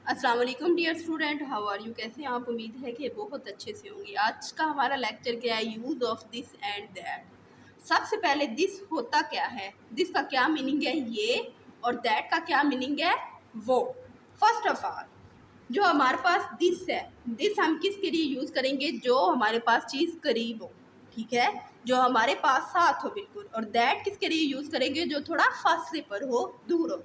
अस्सलाम वालेकुम dear student, how are you? कैसे हैं आप? उम्मीद है कि बहुत अच्छे से होंगे। आज का हमारा लेक्चर क्या है? Use of this and that. सबसे पहले दिस होता क्या है, दिस का क्या मीनिंग है ये, और दैट का क्या मीनिंग है वो। फर्स्ट ऑफ ऑल जो हमारे पास दिस है, दिस हम किसके लिए यूज़ करेंगे? जो हमारे पास चीज़ करीब हो, ठीक है, जो हमारे पास साथ हो बिल्कुल। और दैट किसके लिए यूज़ करेंगे? जो थोड़ा फासले पर हो, दूर हो।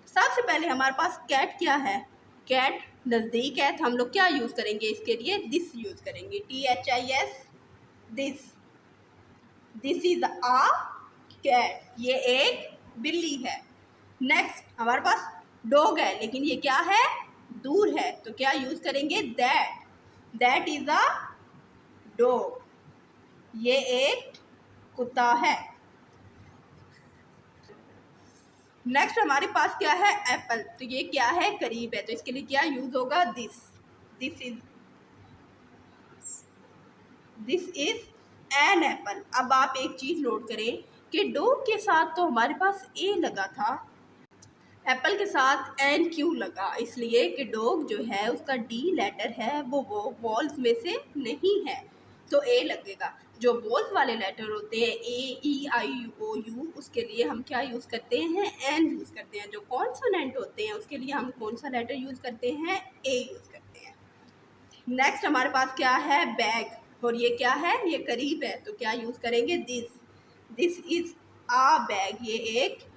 सबसे पहले हमारे पास कैट क्या है? कैट नज़दीक है, तो हम लोग क्या यूज़ करेंगे इसके लिए? दिस यूज़ करेंगे, THIS, this. This is a cat, ये एक बिल्ली है। नेक्स्ट हमारे पास डॉग है, लेकिन ये क्या है? दूर है, तो क्या यूज़ करेंगे? That. That is a dog, ये एक कुत्ता है। नेक्स्ट हमारे पास क्या है? एप्पल, तो ये क्या है? करीब है, तो इसके लिए क्या यूज होगा? This. This is an apple. अब आप एक चीज नोट करें कि डॉग के साथ तो हमारे पास ए लगा था, एप्पल के साथ एन क्यों लगा? इसलिए कि डॉग जो है उसका डी लेटर है, वो वॉल्स में से नहीं है, तो ए लगेगा। जो वॉल्स वाले लेटर होते हैं, ए, ई, आई, ओ, यू, उसके लिए हम क्या यूज़ करते हैं? एन यूज़ करते हैं। जो कॉन्सोनेंट होते हैं उसके लिए हम कौन सा लेटर यूज़ करते हैं? ए यूज़ करते हैं। नेक्स्ट हमारे पास क्या है? बैग, और ये क्या है? ये करीब है, तो क्या यूज़ करेंगे? This. This is a bag, ये एक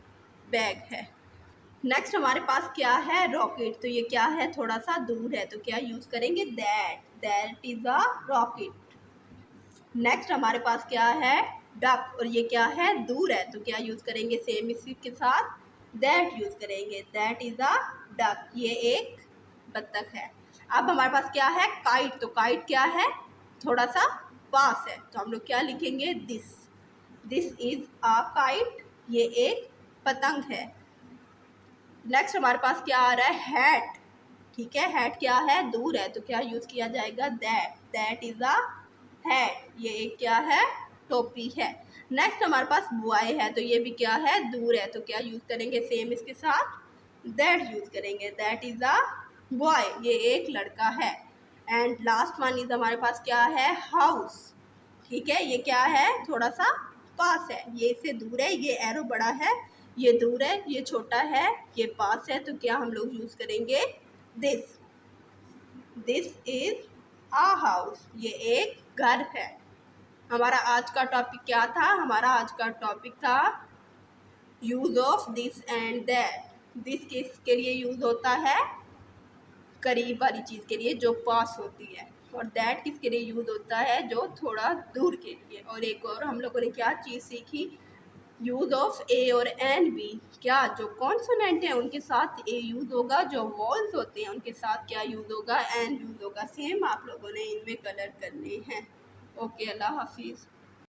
बैग है। नेक्स्ट हमारे पास क्या है? रॉकेट, तो ये क्या है? थोड़ा सा दूर है, तो क्या यूज़ करेंगे? That. That is a rocket. Next हमारे पास क्या है? डक, और ये क्या है? दूर है, तो क्या यूज़ करेंगे? सेम इसी के साथ दैट यूज़ करेंगे। दैट इज अ डक, ये एक बत्तख है। अब हमारे पास क्या है? काइट, तो काइट क्या है? थोड़ा सा पास है, तो हम लोग क्या लिखेंगे? This. This is a kite, ये एक पतंग है। नेक्स्ट हमारे पास क्या आ रहा है? हैट, ठीक है, हैट क्या है? दूर है, तो क्या यूज़ किया जाएगा? That. That is a hat, ये एक क्या है? टोपी है। नेक्स्ट हमारे पास बॉय है, तो ये भी क्या है? दूर है, तो क्या यूज़ करेंगे? सेम इसके साथ दैट यूज़ करेंगे। दैट इज अ बॉय, ये एक लड़का है। एंड लास्ट वन इज हमारे पास क्या है? हाउस, ठीक है, ये क्या है? थोड़ा सा पास है, ये इससे दूर है, ये एरो बड़ा है, ये दूर है, ये छोटा है, ये पास है, तो क्या हम लोग यूज़ करेंगे? This. This is a house, ये एक घर है। हमारा आज का टॉपिक क्या था? हमारा आज का टॉपिक था use of this and that. This किसके लिए यूज होता है? करीब वाली चीज़ के लिए जो पास होती है, और दैट किसके लिए यूज होता है? जो थोड़ा दूर के लिए। और एक और हम लोगों ने क्या चीज़ सीखी? यूज ऑफ ए और एन बी। क्या जो कॉन्सोनेंट है उनके साथ ए यूज होगा, जो वॉल्स होते हैं उनके साथ क्या यूज होगा? एन यूज होगा। सेम आप लोगों ने इनमें कलर करने हैं। ओके, अल्लाह हाफिज़।